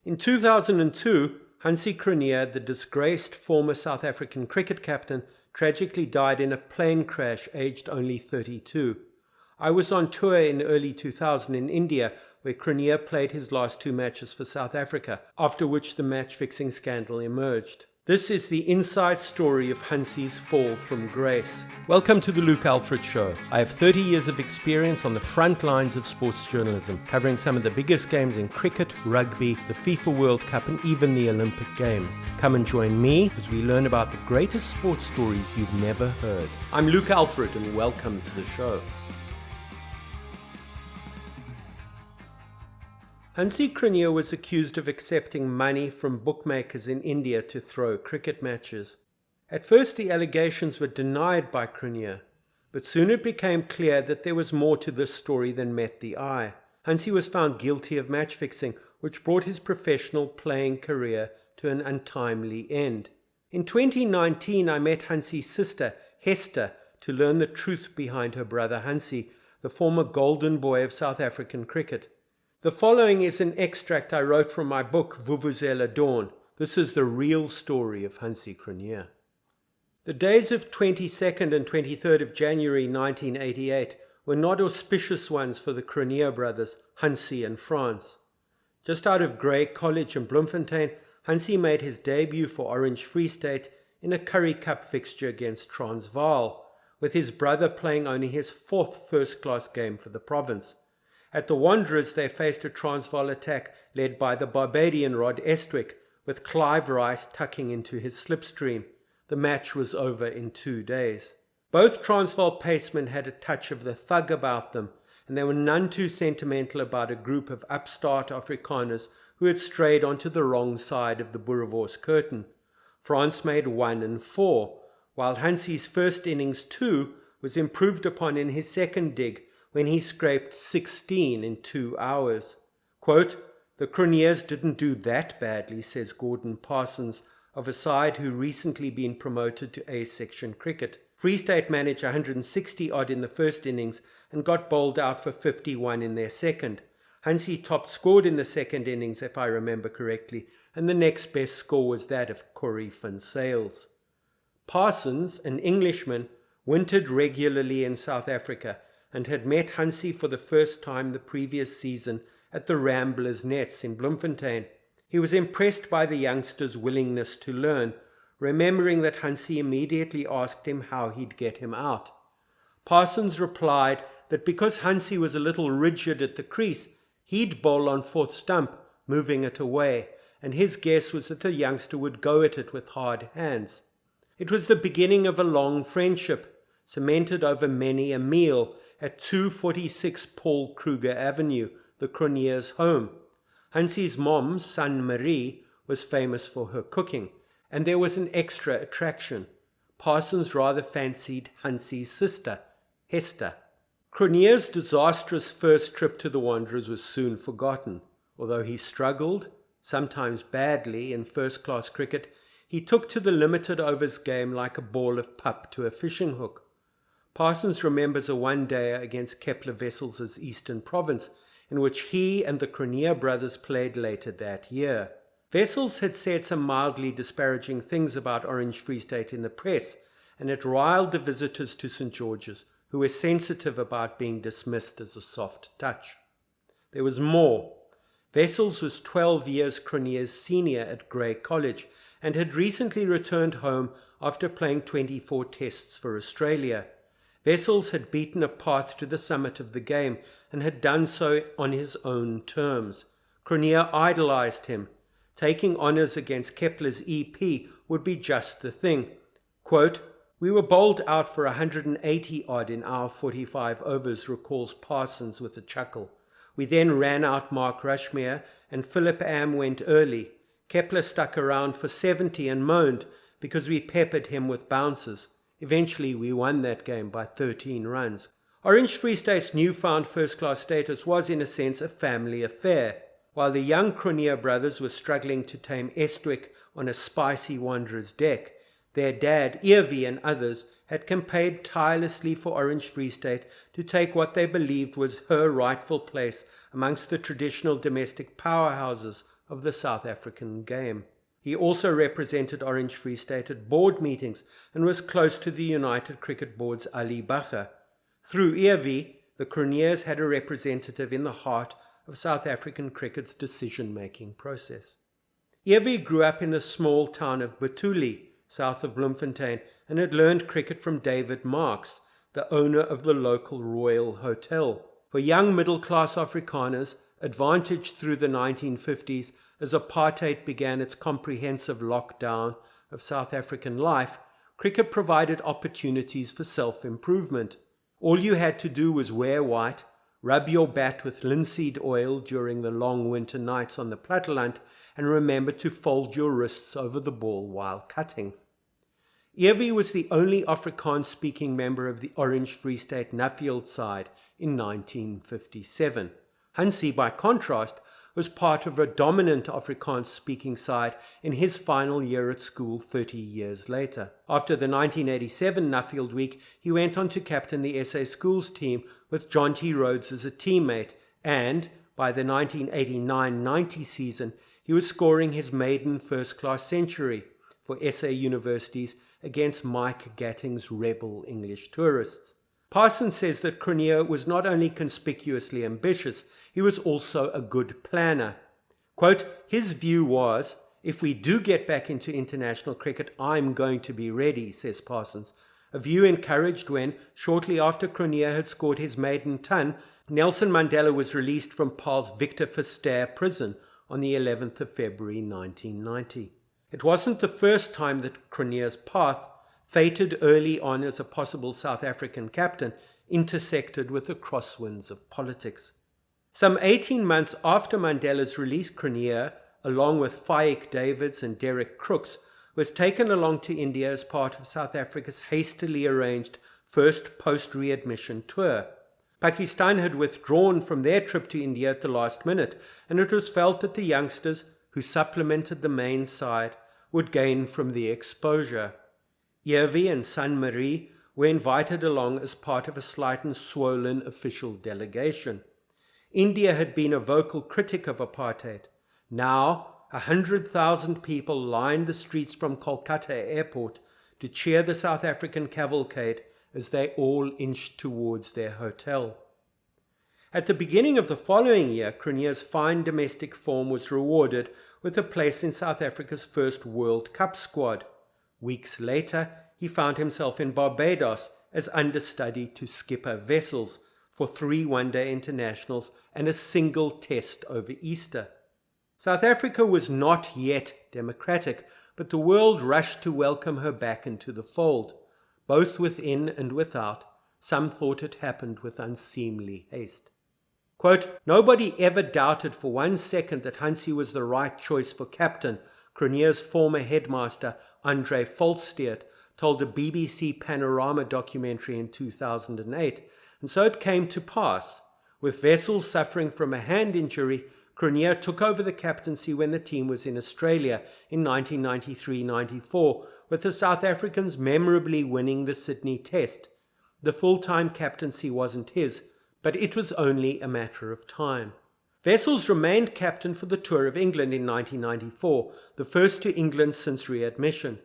In 2002, Hansie Cronje, the disgraced former South African cricket captain, tragically died in a plane crash aged only 32. I was on tour in early 2000 in India, where Cronje played his last 2 matches for South Africa, after which the match-fixing scandal emerged. This is the inside story of Hansie's fall from grace. Welcome to the Luke Alfred Show. I have 30 years of experience on the front lines of sports journalism, covering some of the biggest games in cricket, rugby, the FIFA World Cup and even the Olympic Games. Come and join me as we learn about the greatest sports stories you've never heard. I'm Luke Alfred and welcome to the show. Hansie Cronje was accused of accepting money from bookmakers in India to throw cricket matches. At first the allegations were denied by Cronje, but soon it became clear that there was more to this story than met the eye. Hansie was found guilty of match fixing, which brought his professional playing career to an untimely end. In 2019 I met Hansie's sister, Hester, to learn the truth behind her brother Hansie, the former golden boy of South African cricket. The following is an extract I wrote from my book, Vuvuzela Dawn. This is the real story of Hansie Cronje. The days of 22nd and 23rd of January 1988 were not auspicious ones for the Cronje brothers, Hansie and Frans. Just out of Grey College in Bloemfontein, Hansie made his debut for Orange Free State in a Currie Cup fixture against Transvaal, with his brother playing only his 4th first-class game for the province. At the Wanderers, they faced a Transvaal attack led by the Barbadian Rod Estwick, with Clive Rice tucking into his slipstream. The match was over in 2 days. Both Transvaal pacemen had a touch of the thug about them, and they were none too sentimental about a group of upstart Afrikaners who had strayed onto the wrong side of the Boerewors curtain. France made 1 and 4, while Hansie's first innings 2 was improved upon in his second dig, when he scraped 16 in 2 hours. Quote, "The Cronjes didn't do that badly," says Gordon Parsons, of a side who recently been promoted to A-section cricket. Free State managed 160 odd in the first innings and got bowled out for 51 in their second. Hansie top scored in the second innings, if I remember correctly, and the next best score was that of Corrie van Sales. Parsons, an Englishman, wintered regularly in South Africa and had met Hansie for the first time the previous season at the Ramblers Nets in Bloemfontein. He was impressed by the youngster's willingness to learn, remembering that Hansie immediately asked him how he'd get him out. Parsons replied that because Hansie was a little rigid at the crease, he'd bowl on 4th stump, moving it away, and his guess was that the youngster would go at it with hard hands. It was the beginning of a long friendship, cemented over many a meal, at 246 Paul Kruger Avenue, the Cronjes' home. Hansie's mom, San Marie, was famous for her cooking, and there was an extra attraction. Parsons rather fancied Hansie's sister, Hester. Cronje's disastrous first trip to the Wanderers was soon forgotten. Although he struggled, sometimes badly, in first-class cricket, he took to the limited overs game like a ball of pup to a fishing hook. Parsons remembers a one-dayer against Kepler Wessels' Eastern Province, in which he and the Cronje brothers played later that year. Wessels had said some mildly disparaging things about Orange Free State in the press, and it riled the visitors to St. George's, who were sensitive about being dismissed as a soft touch. There was more. Wessels was 12 years Cronje's senior at Grey College, and had recently returned home after playing 24 tests for Australia. Wessels had beaten a path to the summit of the game and had done so on his own terms. Cronje idolized him. Taking honours against Kepler's EP would be just the thing. Quote, "We were bowled out for 180 odd in our 45 overs, recalls Parsons with a chuckle. We then ran out Mark Rushmere and Philip Am went early. Kepler stuck around for 70 and moaned because we peppered him with bounces. Eventually, we won that game by 13 runs. Orange Free State's newfound first-class status was, in a sense, a family affair. While the young Cronje brothers were struggling to tame Estwick on a spicy Wanderers deck, their dad, Evie, and others had campaigned tirelessly for Orange Free State to take what they believed was her rightful place amongst the traditional domestic powerhouses of the South African game. He also represented Orange Free State at board meetings and was close to the United Cricket Board's Ali Bacher. Through EV, the Cronjes had a representative in the heart of South African cricket's decision-making process. EV grew up in the small town of Butuli, south of Bloemfontein, and had learned cricket from David Marks, the owner of the local Royal Hotel. For young middle-class Afrikaners, advantaged through the 1950s as apartheid began its comprehensive lockdown of South African life, cricket provided opportunities for self-improvement. All you had to do was wear white, rub your bat with linseed oil during the long winter nights on the platteland, and remember to fold your wrists over the ball while cutting. Evie was the only Afrikaans-speaking member of the Orange Free State Nuffield side in 1957. Hansie, by contrast, was part of a dominant Afrikaans-speaking side in his final year at school 30 years later. After the 1987 Nuffield week, he went on to captain the SA Schools team with John T. Rhodes as a teammate, and by the 1989-90 season, he was scoring his maiden first-class century for SA Universities against Mike Gatting's rebel English tourists. Parsons says that Cronje was not only conspicuously ambitious, he was also a good planner. Quote, his view was, if we do get back into international cricket, I'm going to be ready, says Parsons. A view encouraged when, shortly after Cronje had scored his maiden ton, Nelson Mandela was released from Paarl's Victor Verster prison on the 11th of February 1990. It wasn't the first time that Cronje's path, fated early on as a possible South African captain, intersected with the crosswinds of politics. Some 18 months after Mandela's release, Cronje, along with Faik Davids and Derek Crooks, was taken along to India as part of South Africa's hastily arranged first post-readmission tour. Pakistan had withdrawn from their trip to India at the last minute, and it was felt that the youngsters, who supplemented the main side, would gain from the exposure. Evie and San Marie were invited along as part of a slight and swollen official delegation. India had been a vocal critic of apartheid. Now, 100,000 people lined the streets from Kolkata airport to cheer the South African cavalcade as they all inched towards their hotel. At the beginning of the following year, Cronje's fine domestic form was rewarded with a place in South Africa's first World Cup squad. Weeks later, he found himself in Barbados as understudy to skipper Wessels for 3 one-day internationals and a single test over Easter. South Africa was not yet democratic, but the world rushed to welcome her back into the fold. Both within and without, some thought it happened with unseemly haste. Quote, nobody ever doubted for 1 second that Hansie was the right choice for captain, Cronje's former headmaster, Andre Volsteert, told a BBC Panorama documentary in 2008, and so it came to pass. With Wessels suffering from a hand injury, Cronje took over the captaincy when the team was in Australia in 1993-94, with the South Africans memorably winning the Sydney Test. The full-time captaincy wasn't his, but it was only a matter of time. Wessels remained captain for the Tour of England in 1994, the first to England since readmission.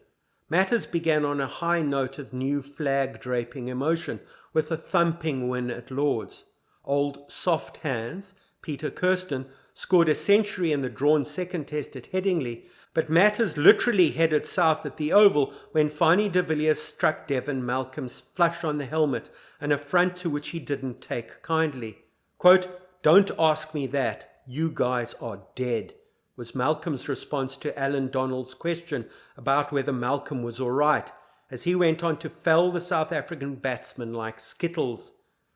Matters began on a high note of new flag-draping emotion with a thumping win at Lord's. Old soft hands, Peter Kirsten, scored a century in the drawn second test at Headingley, but matters literally headed south at the Oval when Fanie de Villiers struck Devon Malcolm's flush on the helmet, an affront to which he didn't take kindly. Quote, don't ask me that, you guys are dead, was Malcolm's response to Alan Donald's question about whether Malcolm was all right, as he went on to fell the South African batsmen like skittles.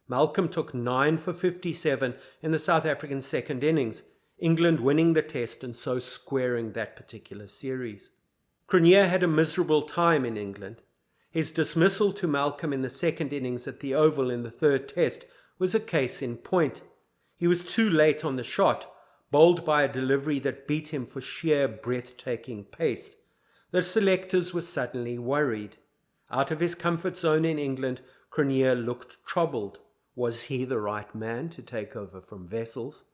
Malcolm took 9 for 57 in the South African second innings, England winning the test and so squaring that particular series. Cronje had a miserable time in England. His dismissal to Malcolm in the second innings at the Oval in the third test was a case in point. He was too late on the shot, bowled by a delivery that beat him for sheer breathtaking pace. The selectors were suddenly worried. Out of his comfort zone in England, Cronje looked troubled. Was he the right man to take over from Wessels?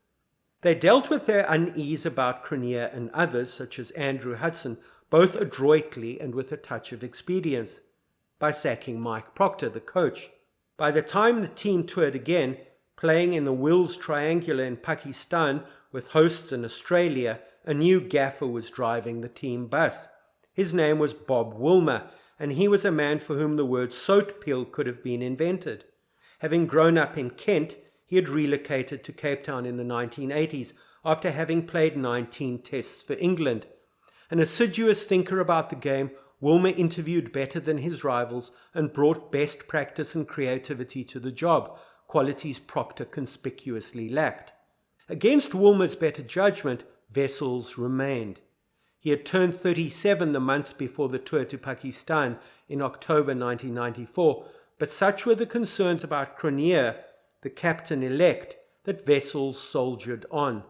They dealt with their unease about Cronje and others, such as Andrew Hudson, both adroitly and with a touch of expedience, by sacking Mike Proctor, the coach. By the time the team toured again, playing in the Wills Triangular in Pakistan with hosts in Australia, a new gaffer was driving the team bus. His name was Bob Woolmer, and he was a man for whom the word soapeel could have been invented. Having grown up in Kent, he had relocated to Cape Town in the 1980s after having played 19 tests for England. An assiduous thinker about the game, Woolmer interviewed better than his rivals and brought best practice and creativity to the job, qualities Proctor conspicuously lacked. Against Woolmer's better judgment, Wessels remained. He had turned 37 the month before the tour to Pakistan in October 1994, but such were the concerns about Cronje, the captain-elect, that Wessels soldiered on.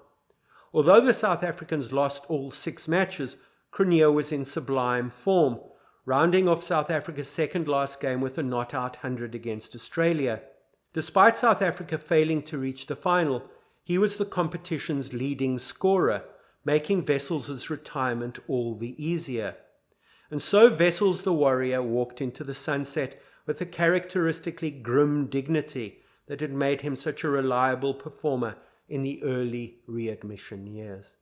Although the South Africans lost all 6 matches, Cronje was in sublime form, rounding off South Africa's second-last game with a not-out 100 against Australia. Despite South Africa failing to reach the final, he was the competition's leading scorer, making Wessels' retirement all the easier. And so Wessels the warrior walked into the sunset with the characteristically grim dignity that had made him such a reliable performer in the early readmission years.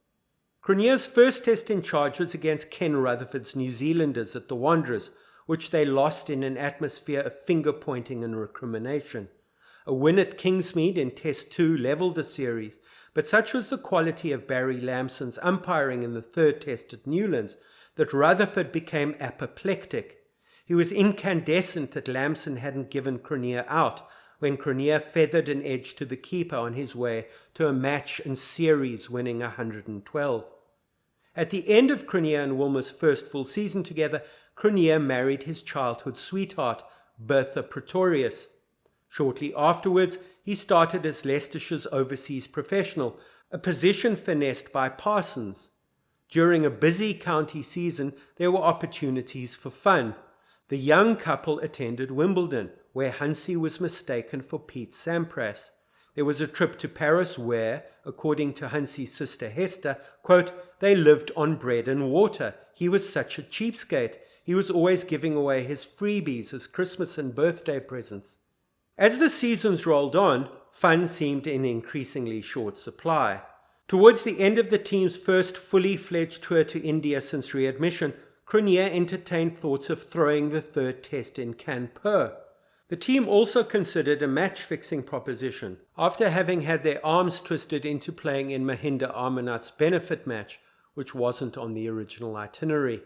Cronje's first test in charge was against Ken Rutherford's New Zealanders at the Wanderers, which they lost in an atmosphere of finger-pointing and recrimination. A win at Kingsmead in Test 2 levelled the series, but such was the quality of Barry Lamson's umpiring in the third test at Newlands that Rutherford became apoplectic. He was incandescent that Lamson hadn't given Cronje out when Cronje feathered an edge to the keeper on his way to a match and series winning 112. At the end of Cronje and Woolmer's first full season together, Cronje married his childhood sweetheart, Bertha Pretorius. Shortly afterwards, he started as Leicestershire's overseas professional, a position finessed by Parsons. During a busy county season, there were opportunities for fun. The young couple attended Wimbledon, where Hansie was mistaken for Pete Sampras. There was a trip to Paris where, according to Hansie's sister Hester, quote, they lived on bread and water. He was such a cheapskate. He was always giving away his freebies as Christmas and birthday presents. As the seasons rolled on, fun seemed in increasingly short supply. Towards the end of the team's first fully fledged tour to India since readmission, Cronje entertained thoughts of throwing the third test in Kanpur. The team also considered a match-fixing proposition, after having had their arms twisted into playing in Mahinda Amarnath's benefit match, which wasn't on the original itinerary.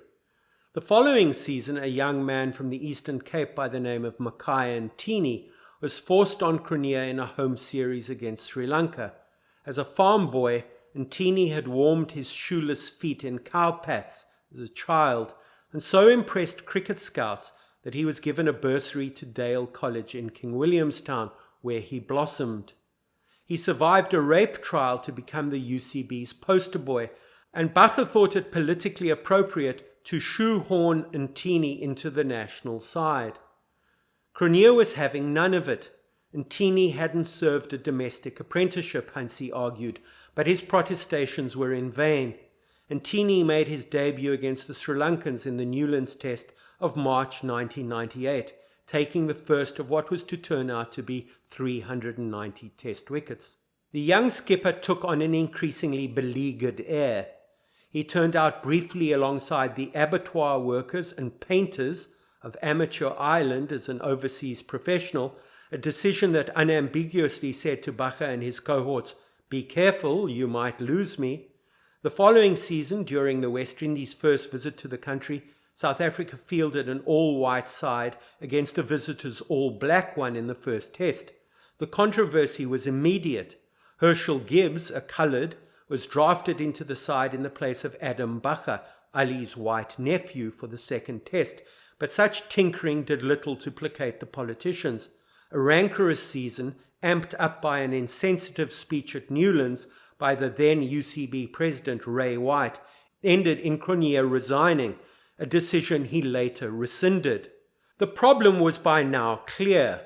The following season, a young man from the Eastern Cape by the name of Makai Ntini was forced on Cronje in a home series against Sri Lanka. As a farm boy, Ntini had warmed his shoeless feet in cow pats as a child, and so impressed cricket scouts that he was given a bursary to Dale College in King Williamstown, where he blossomed. He survived a rape trial to become the UCB's poster boy, and Bacher thought it politically appropriate to shoehorn Ntini into the national side. Cronje was having none of it. Ntini hadn't served a domestic apprenticeship, Hansie argued, but his protestations were in vain. Ntini made his debut against the Sri Lankans in the Newlands Test of March 1998, taking the first of what was to turn out to be 390 Test wickets. The young skipper took on an increasingly beleaguered air. He turned out briefly alongside the abattoir workers and painters of Amateur Island as an overseas professional, a decision that unambiguously said to Bacher and his cohorts, "Be careful, you might lose me." The following season, during the West Indies' first visit to the country, South Africa fielded an all-white side against the visitors' all-black one in the first test. The controversy was immediate. Herschel Gibbs, a coloured, was drafted into the side in the place of Adam Bacher, Ali's white nephew, for the second test, but such tinkering did little to placate the politicians. A rancorous season, amped up by an insensitive speech at Newlands by the then UCB president Ray White, ended in Cronje resigning, a decision he later rescinded. The problem was by now clear.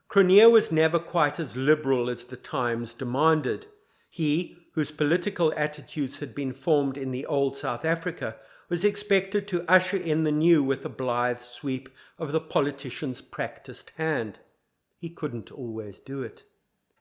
Cronje was never quite as liberal as the times demanded. He, whose political attitudes had been formed in the old South Africa, was expected to usher in the new with a blithe sweep of the politician's practiced hand. He couldn't always do it.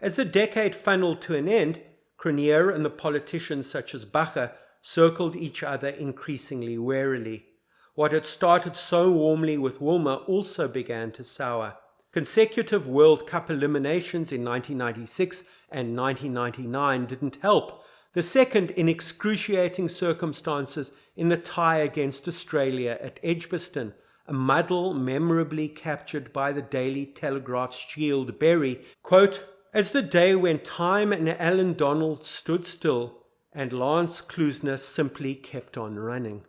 As the decade funneled to an end, Cronje and the politicians such as Bacher circled each other increasingly warily. What had started so warmly with Wilma also began to sour. Consecutive World Cup eliminations in 1996 and 1999 didn't help. The second in excruciating circumstances in the tie against Australia at Edgbaston, a muddle memorably captured by the Daily Telegraph's Shield Berry, quote, "As the day when time and Alan Donald stood still and Lance Klusener simply kept on running."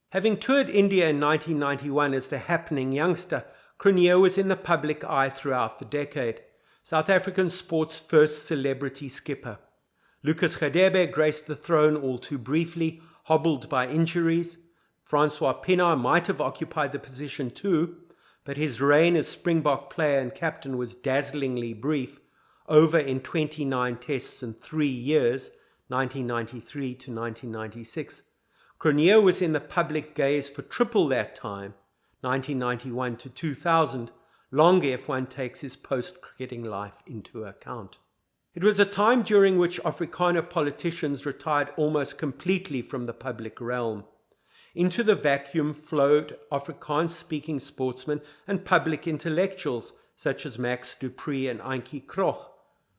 Having toured India in 1991 as the happening youngster, Cronje was in the public eye throughout the decade, South African sport's first celebrity skipper. Lucas Radebe graced the throne all too briefly, hobbled by injuries. Francois Pienaar might have occupied the position too, but his reign as Springbok player and captain was dazzlingly brief, over in 29 tests in 3 years, 1993 to 1996. Cronje was in the public gaze for triple that time, 1991 to 2000, long if one takes his post-cricketing life into account. It was a time during which Afrikaner politicians retired almost completely from the public realm. Into the vacuum flowed Afrikaans-speaking sportsmen and public intellectuals such as Max du Preez and Hansie Cronje.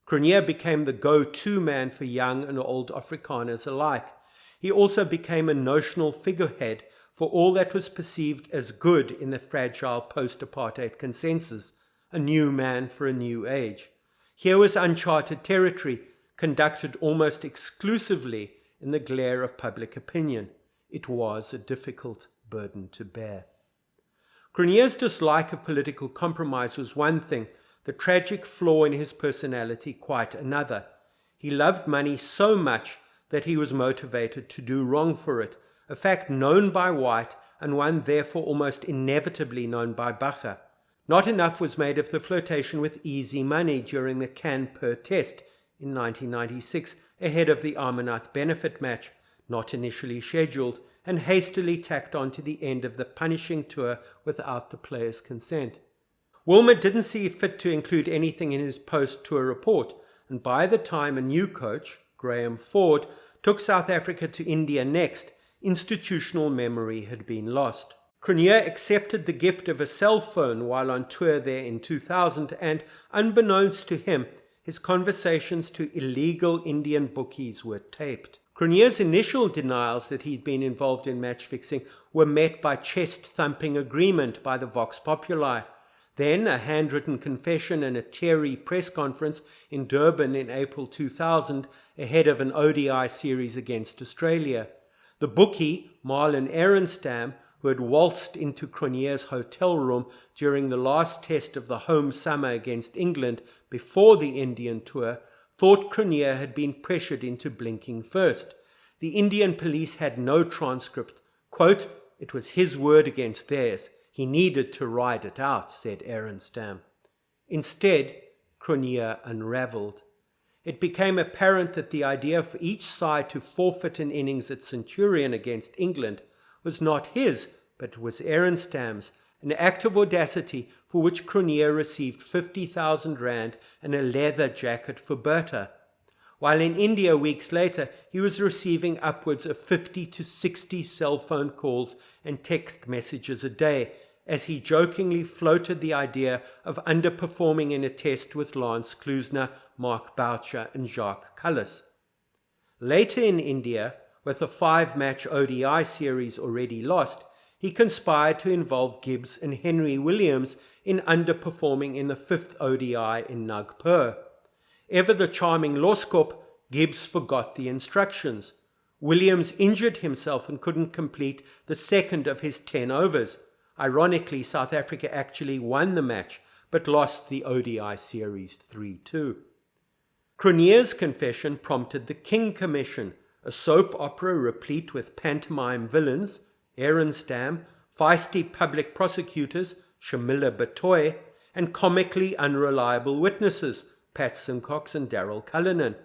Cronje became the go-to man for young and old Afrikaners alike. He also became a notional figurehead for all that was perceived as good in the fragile post-apartheid consensus, a new man for a new age. Here was uncharted territory, conducted almost exclusively in the glare of public opinion. It was a difficult burden to bear. Cronje's dislike of political compromise was one thing, the tragic flaw in his personality quite another. He loved money so much that he was motivated to do wrong for it, a fact known by White and one therefore almost inevitably known by Bacher. Not enough was made of the flirtation with easy money during the Cannes-Per test in 1996 ahead of the Amarnath benefit match, not initially scheduled, and hastily tacked on to the end of the punishing tour without the players' consent. Wilma didn't see fit to include anything in his post-tour report, and by the time a new coach, Graham Ford, took South Africa to India next, institutional memory had been lost. Cronje accepted the gift of a cell phone while on tour there in 2000 and, unbeknownst to him, his conversations to illegal Indian bookies were taped. Cronje's initial denials that he'd been involved in match fixing were met by chest-thumping agreement by the Vox Populi. Then a handwritten confession and a teary press conference in Durban in April 2000 ahead of an ODI series against Australia. The bookie, Marlon Ehrenstam, who had waltzed into Cronje's hotel room during the last test of the home summer against England before the Indian tour, thought Cronje had been pressured into blinking first. The Indian police had no transcript. Quote, "It was his word against theirs. He needed to ride it out," said Ehrenstam. Instead, Cronje unravelled. It became apparent that the idea for each side to forfeit an innings at Centurion against England was not his, but was Ehrenstam's, an act of audacity for which Cronje received 50,000 rand and a leather jacket for Bertha. While in India weeks later, he was receiving upwards of 50 to 60 cell phone calls and text messages a day, as he jokingly floated the idea of underperforming in a test with Lance Klusener, Mark Boucher and Jacques Kallis. Later in India, with a 5-match ODI series already lost, he conspired to involve Gibbs and Henry Williams in underperforming in the 5th ODI in Nagpur. Ever the charming Loskop, Gibbs forgot the instructions. Williams injured himself and couldn't complete the second of his 10 overs. Ironically, South Africa actually won the match, but lost the ODI series 3-2. Cronje's confession prompted the King Commission, a soap opera replete with pantomime villains, Ehrenstam, feisty public prosecutors, Shamila Batoy, and comically unreliable witnesses, Pat Simcox and Darryl Cullinan.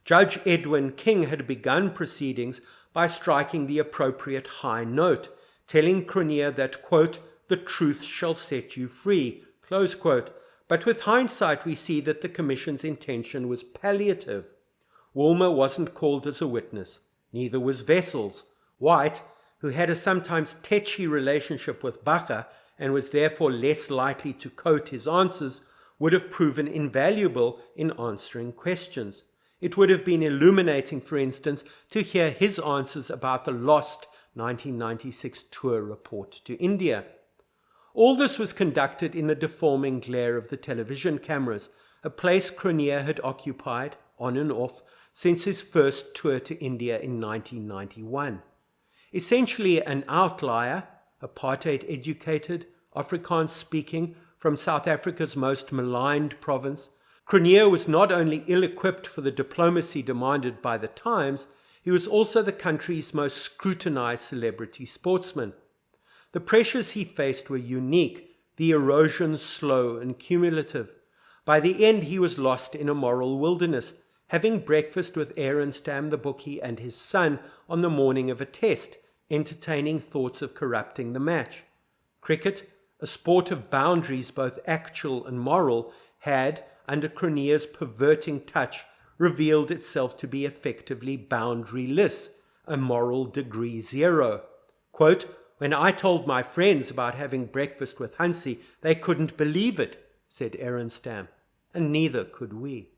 Judge Edwin King had begun proceedings by striking the appropriate high note, telling Cronje that, quote, "the truth shall set you free," close quote. But with hindsight, we see that the Commission's intention was palliative. Woolmer wasn't called as a witness, neither was Wessels. White, who had a sometimes tetchy relationship with Bacher and was therefore less likely to quote his answers, would have proven invaluable in answering questions. It would have been illuminating, for instance, to hear his answers about the lost 1996 tour report to India. All this was conducted in the deforming glare of the television cameras, a place Cronje had occupied, on and off, since his first tour to India in 1991. Essentially an outlier, apartheid-educated, Afrikaans-speaking, from South Africa's most maligned province, Cronje was not only ill-equipped for the diplomacy demanded by the times, he was also the country's most scrutinized celebrity sportsman. The pressures he faced were unique, the erosion slow and cumulative. By the end, he was lost in a moral wilderness, having breakfast with Arenstam the bookie and his son on the morning of a test, entertaining thoughts of corrupting the match. Cricket, a sport of boundaries both actual and moral, had, under Cronje's perverting touch, revealed itself to be effectively boundaryless, a moral degree zero. Quote, "When I told my friends about having breakfast with Hansie, they couldn't believe it," said Arenstam, and neither could we.